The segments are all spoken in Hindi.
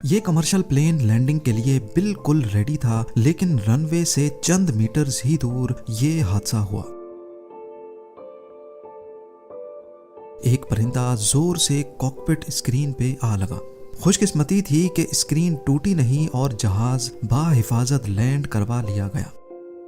ये कमर्शियल प्लेन लैंडिंग के लिए बिल्कुल रेडी था, लेकिन रनवे से चंद मीटर्स ही दूर ये हादसा हुआ। एक परिंदा जोर से कॉकपिट स्क्रीन पे आ लगा। खुशकिस्मती थी कि स्क्रीन टूटी नहीं और जहाज बाहिफाजत लैंड करवा लिया गया।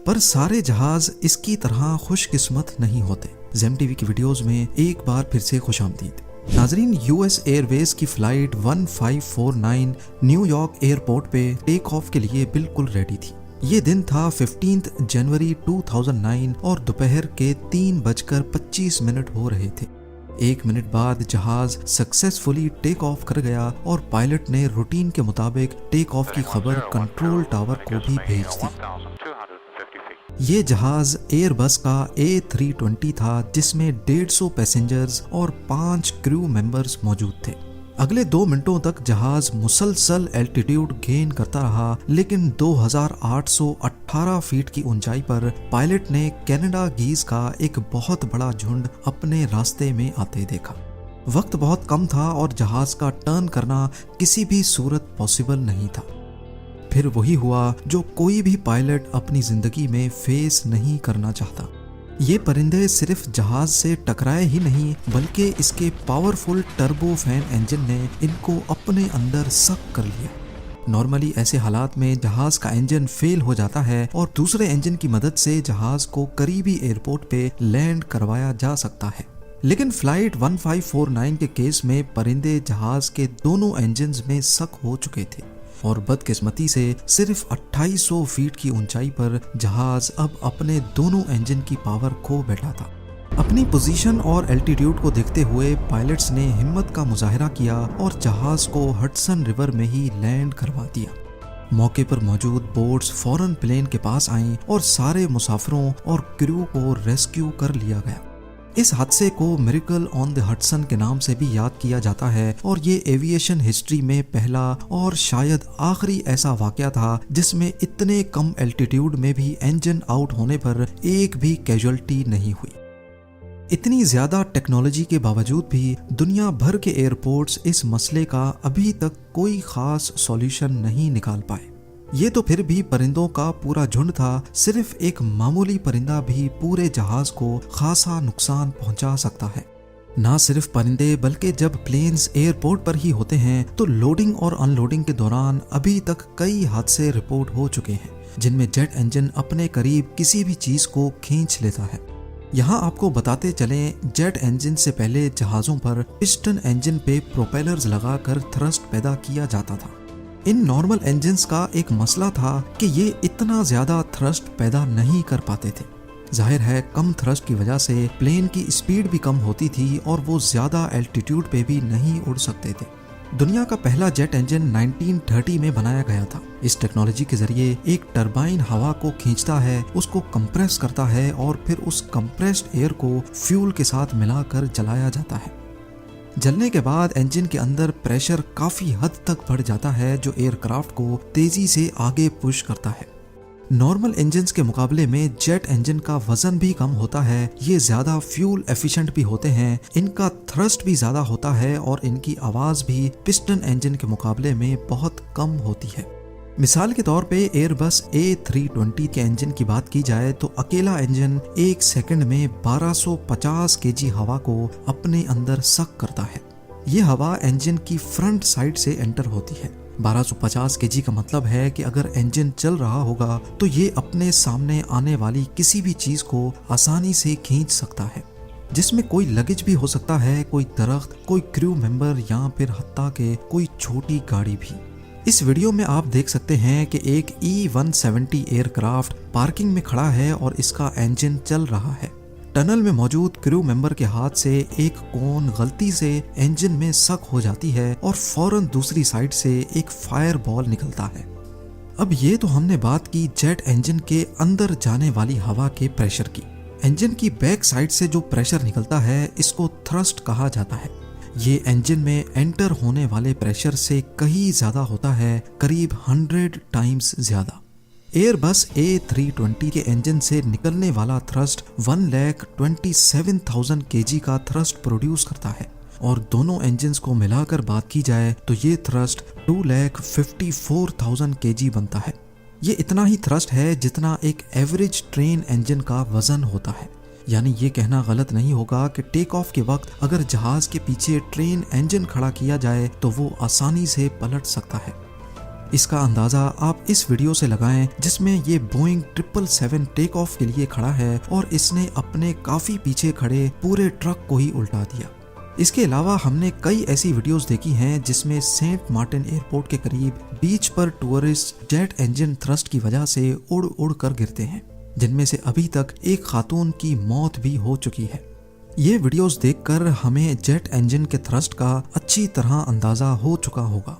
पर सारे जहाज इसकी तरह खुशकिस्मत नहीं होते। ज़ेम टीवी की वीडियोस में एक बार फिर से खुशामदीद। नाजरीन, यूएस एयरवेज की फ्लाइट 1549 न्यूयॉर्क एयरपोर्ट पे टेक ऑफ के लिए बिल्कुल रेडी थी। ये दिन था 15 जनवरी 2009 और दोपहर के 3:25 हो रहे थे। 1 मिनट बाद जहाज सक्सेसफुली टेक ऑफ कर गया और पायलट ने रूटीन के मुताबिक टेक ऑफ की खबर कंट्रोल टावर को भी भेज दी। ये जहाज एयरबस का A320 था, जिसमें 150 पैसेंजर्स और 5 क्रू मेंबर्स मौजूद थे। अगले 2 मिनटों तक जहाज मुसलसल एल्टीट्यूड गेन करता रहा, लेकिन 2818 फीट की ऊंचाई पर पायलट ने कनाडा गीज का एक बहुत बड़ा झुंड अपने रास्ते में आते देखा। वक्त बहुत कम था और जहाज का टर्न करना किसी भी सूरत पॉसिबल नहीं था। फिर वही हुआ जो कोई भी पायलट अपनी जिंदगी में फेस नहीं करना चाहता। ये परिंदे सिर्फ जहाज से टकराए ही नहीं, बल्कि इसके पावरफुल टर्बो फैन इंजन ने इनको अपने अंदर सक कर लिया। नॉर्मली ऐसे हालात में जहाज का इंजन फेल हो जाता है और दूसरे इंजन की मदद से जहाज को करीबी एयरपोर्ट पे लैंड करवाया जा सकता है, लेकिन फ्लाइट 1549 के केस में परिंदे जहाज के दोनों इंजन में सक हो चुके थे और बदकिस्मती से सिर्फ 2800 फीट की ऊंचाई पर जहाज अब अपने दोनों इंजन की पावर खो बैठा था। अपनी पोजीशन और एल्टीट्यूड को देखते हुए पायलट्स ने हिम्मत का मुजाहिरा किया और जहाज को हडसन रिवर में ही लैंड करवा दिया। मौके पर मौजूद बोट्स फौरन प्लेन के पास आईं और सारे मुसाफिरों और क्रू को रेस्क्यू कर लिया गया। इस हादसे को मिरेकल ऑन द हडसन के नाम से भी याद किया जाता है और ये एविएशन हिस्ट्री में पहला और शायद आखिरी ऐसा वाकया था जिसमें इतने कम एल्टीट्यूड में भी इंजन आउट होने पर एक भी कैजुअल्टी नहीं हुई। इतनी ज्यादा टेक्नोलॉजी के बावजूद भी दुनिया भर के एयरपोर्ट्स इस मसले का अभी तक कोई खास सॉल्यूशन नहीं निकाल पाए। ये तो फिर भी परिंदों का पूरा झुंड था, सिर्फ एक मामूली परिंदा भी पूरे जहाज को खासा नुकसान पहुंचा सकता है। ना सिर्फ परिंदे, बल्कि जब प्लेन्स एयरपोर्ट पर ही होते हैं तो लोडिंग और अनलोडिंग के दौरान अभी तक कई हादसे रिपोर्ट हो चुके हैं, जिनमें जेट इंजन अपने करीब किसी भी चीज को खींच लेता है। यहाँ आपको बताते चलें, जेट इंजन से पहले जहाजों पर पिस्टन इंजन पे प्रोपेलर्स लगाकर थ्रस्ट पैदा किया जाता था। इन नॉर्मल इंजन्स का एक मसला था कि ये इतना ज्यादा थ्रस्ट पैदा नहीं कर पाते थे। जाहिर है कम थ्रस्ट की वजह से प्लेन की स्पीड भी कम होती थी और वो ज्यादा एल्टीट्यूड पे भी नहीं उड़ सकते थे। दुनिया का पहला जेट इंजन 1930 में बनाया गया था। इस टेक्नोलॉजी के जरिए एक टरबाइन हवा को खींचता है, उसको कंप्रेस करता है और फिर उस कंप्रेस्ड एयर को फ्यूल के साथ मिलाकर जलाया जाता है। जलने के बाद इंजन के अंदर प्रेशर काफी हद तक बढ़ जाता है, जो एयरक्राफ्ट को तेजी से आगे पुश करता है। नॉर्मल इंजन्स के मुकाबले में जेट इंजन का वजन भी कम होता है, ये ज्यादा फ्यूल एफिशिएंट भी होते हैं, इनका थ्रस्ट भी ज्यादा होता है और इनकी आवाज भी पिस्टन इंजन के मुकाबले में बहुत कम होती है। मिसाल के तौर पे एयरबस A320 के इंजन की बात की जाए तो अकेला इंजन 1 सेकंड में 1250 केजी हवा को अपने अंदर सक करता है। ये हवा इंजन की फ्रंट साइड से एंटर होती है। 1250 केजी का मतलब है कि अगर इंजन चल रहा होगा तो ये अपने सामने आने वाली किसी भी चीज को आसानी से खींच सकता है, जिसमें कोई लगेज भी हो सकता है, कोई दरख्त, कोई क्रू मेंबर या फिर हत्ता के कोई छोटी गाड़ी भी। इस वीडियो में आप देख सकते हैं कि एक E-170 एयरक्राफ्ट पार्किंग में खड़ा है और इसका इंजन चल रहा है। टनल में मौजूद क्रू मेंबर के हाथ से एक कोन गलती से इंजन में सक हो जाती है और फौरन दूसरी साइड से एक फायर बॉल निकलता है। अब ये तो हमने बात की जेट इंजन के अंदर जाने वाली हवा के प्रेशर की। इंजन की बैक साइड से जो प्रेशर निकलता है इसको थ्रस्ट कहा जाता है। ये इंजन में एंटर होने वाले प्रेशर से कहीं ज्यादा होता है, करीब 100 टाइम्स ज्यादा। एयरबस A320 के इंजन से निकलने वाला थ्रस्ट 1,27,000 kg का थ्रस्ट प्रोड्यूस करता है और दोनों इंजन्स को मिलाकर बात की जाए तो ये थ्रस्ट 2,54,000 kg बनता है। ये इतना ही थ्रस्ट है जितना एक एवरेज ट्रेन इंजन का वजन होता है। यानी ये कहना गलत नहीं होगा कि टेक ऑफ के वक्त अगर जहाज के पीछे ट्रेन इंजन खड़ा किया जाए तो वो आसानी से पलट सकता है। इसका अंदाजा आप इस वीडियो से लगाएं जिसमें ये बोइंग 777 टेक ऑफ के लिए खड़ा है और इसने अपने काफी पीछे खड़े पूरे ट्रक को ही उल्टा दिया। इसके अलावा हमने कई ऐसी वीडियोस देखी हैं जिसमें सेंट मार्टिन एयरपोर्ट के करीब बीच पर टूरिस्ट जेट इंजन थ्रस्ट की वजह से उड़ उड़ कर गिरते हैं, जिनमें से अभी तक एक खातून की मौत भी हो चुकी है। ये वीडियोस देखकर हमें जेट इंजन के थ्रस्ट का अच्छी तरह अंदाजा हो चुका होगा।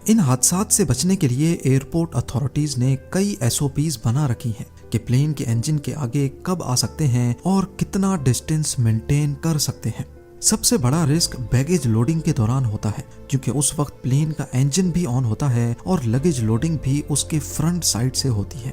इन हादसात से बचने के लिए एयरपोर्ट अथॉरिटीज ने कई SOPs बना रखी हैं कि प्लेन के इंजन के आगे कब आ सकते हैं और कितना डिस्टेंस मेंटेन कर सकते हैं। सबसे बड़ा रिस्क बैगेज लोडिंग के दौरान होता है, क्योंकि उस वक्त प्लेन का इंजन भी ऑन होता है और लगेज लोडिंग भी उसके फ्रंट साइड से होती है।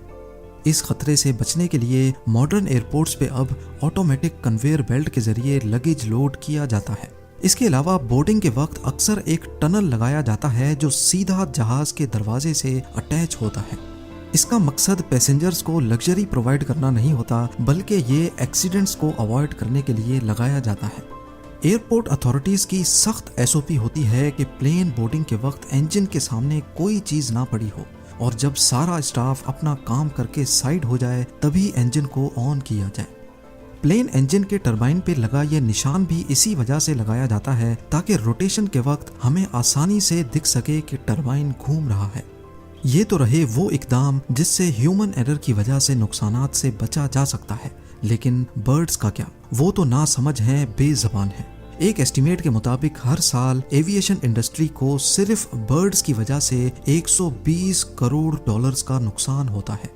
इस खतरे से बचने के लिए मॉडर्न एयरपोर्ट्स पे अब ऑटोमेटिक कन्वेयर बेल्ट के जरिए लगेज लोड किया जाता है। इसके अलावा बोर्डिंग के वक्त अक्सर एक टनल लगाया जाता है जो सीधा जहाज के दरवाजे से अटैच होता है। इसका मकसद पैसेंजर्स को लग्जरी प्रोवाइड करना नहीं होता, बल्कि ये एक्सीडेंट्स को अवॉइड करने के लिए लगाया जाता है। एयरपोर्ट अथॉरिटीज की सख्त SOP होती है कि प्लेन बोर्डिंग के वक्त इंजन के सामने कोई चीज ना पड़ी हो और जब सारा स्टाफ अपना काम करके साइड हो जाए तभी इंजन को ऑन किया जाए। प्लेन इंजन के टरबाइन पे लगा यह निशान भी इसी वजह से लगाया जाता है ताकि रोटेशन के वक्त हमें आसानी से दिख सके कि टरबाइन घूम रहा है। ये तो रहे वो इकदाम जिससे ह्यूमन एरर की वजह से नुकसानात से बचा जा सकता है, लेकिन बर्ड्स का क्या? वो तो ना समझ हैं, बेज़बान हैं। एक एस्टिमेट के मुताबिक हर साल एविएशन इंडस्ट्री को सिर्फ बर्ड्स की वजह से 120 करोड़ डॉलर्स का नुकसान होता है।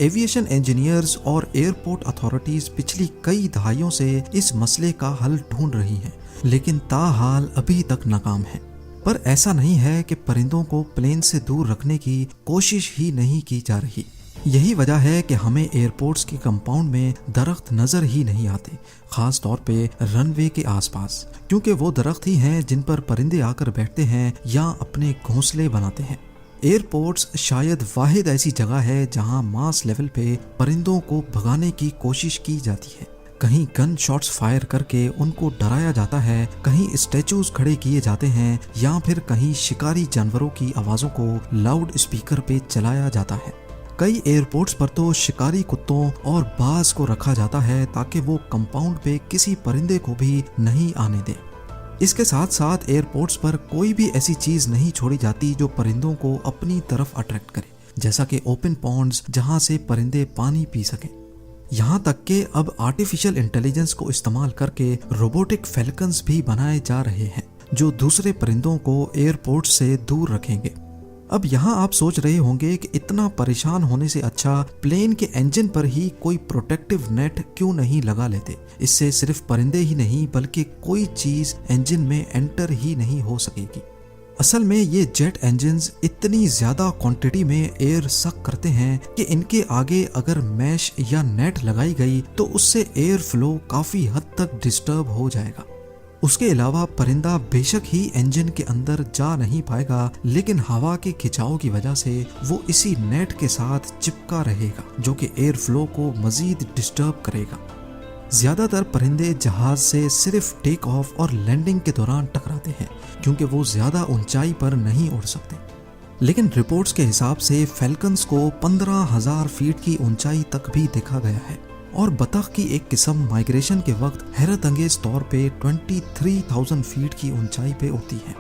एविएशन इंजीनियर्स और एयरपोर्ट अथॉरिटीज पिछली कई दहाइयों से इस मसले का हल ढूंढ रही हैं, लेकिन ताहाल अभी तक नाकाम है। पर ऐसा नहीं है कि परिंदों को प्लेन से दूर रखने की कोशिश ही नहीं की जा रही। यही वजह है कि हमें एयरपोर्ट्स के कंपाउंड में दरख्त नजर ही नहीं आते, खास तौर पे रनवे के आसपास, क्योंकि वो दरख्त ही हैं जिन पर परिंदे आकर बैठते हैं या अपने घोंसले बनाते हैं। एयरपोर्ट्स शायद वाहिद ऐसी जगह है जहां मास लेवल पे परिंदों को भगाने की कोशिश की जाती है। कहीं गन शॉट्स फायर करके उनको डराया जाता है, कहीं स्टैचूज खड़े किए जाते हैं या फिर कहीं शिकारी जानवरों की आवाजों को लाउड स्पीकर पे चलाया जाता है। कई एयरपोर्ट्स पर तो शिकारी कुत्तों और बाज को रखा जाता है ताकि वो कंपाउंड पे किसी परिंदे को भी नहीं आने दे। इसके साथ साथ एयरपोर्ट्स पर कोई भी ऐसी चीज नहीं छोड़ी जाती जो परिंदों को अपनी तरफ अट्रैक्ट करे, जैसा कि ओपन पॉन्ड्स जहां से परिंदे पानी पी सकें। यहाँ तक कि अब आर्टिफिशियल इंटेलिजेंस को इस्तेमाल करके रोबोटिक फैल्कन्स भी बनाए जा रहे हैं जो दूसरे परिंदों को एयरपोर्ट से दूर रखेंगे। अब यहाँ आप सोच रहे होंगे कि इतना परेशान होने से अच्छा प्लेन के इंजन पर ही कोई प्रोटेक्टिव नेट क्यों नहीं लगा लेते। इससे सिर्फ परिंदे ही नहीं बल्कि कोई चीज इंजन में एंटर ही नहीं हो सकेगी। असल में ये जेट इंजन्स इतनी ज्यादा क्वांटिटी में एयर सक करते हैं कि इनके आगे अगर मैश या नेट लगाई गई तो उससे एयर फ्लो काफी हद तक डिस्टर्ब हो जाएगा। उसके अलावा परिंदा बेशक ही इंजन के अंदर जा नहीं पाएगा, लेकिन हवा के खिंचाव की वजह से वो इसी नेट के साथ चिपका रहेगा जो कि एयर फ्लो को मजीद डिस्टर्ब करेगा। ज्यादातर परिंदे जहाज से सिर्फ टेक ऑफ और लैंडिंग के दौरान टकराते हैं क्योंकि वो ज्यादा ऊंचाई पर नहीं उड़ सकते, लेकिन रिपोर्ट्स के हिसाब से फैल्कन्स को 15,000 फीट की ऊंचाई तक भी देखा गया है और बतख की एक किस्म माइग्रेशन के वक्त हैरत अंगेज तौर पे 23,000 फीट की ऊंचाई पे उड़ती है।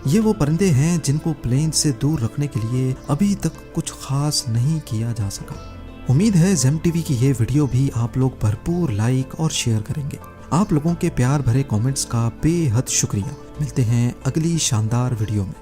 ये वो परिंदे हैं जिनको प्लेन से दूर रखने के लिए अभी तक कुछ खास नहीं किया जा सका। उम्मीद है ज़ेम टीवी की ये वीडियो भी आप लोग भरपूर लाइक और शेयर करेंगे। आप लोगों के प्यार भरे कमेंट्स का बेहद शुक्रिया। मिलते हैं अगली शानदार वीडियो में।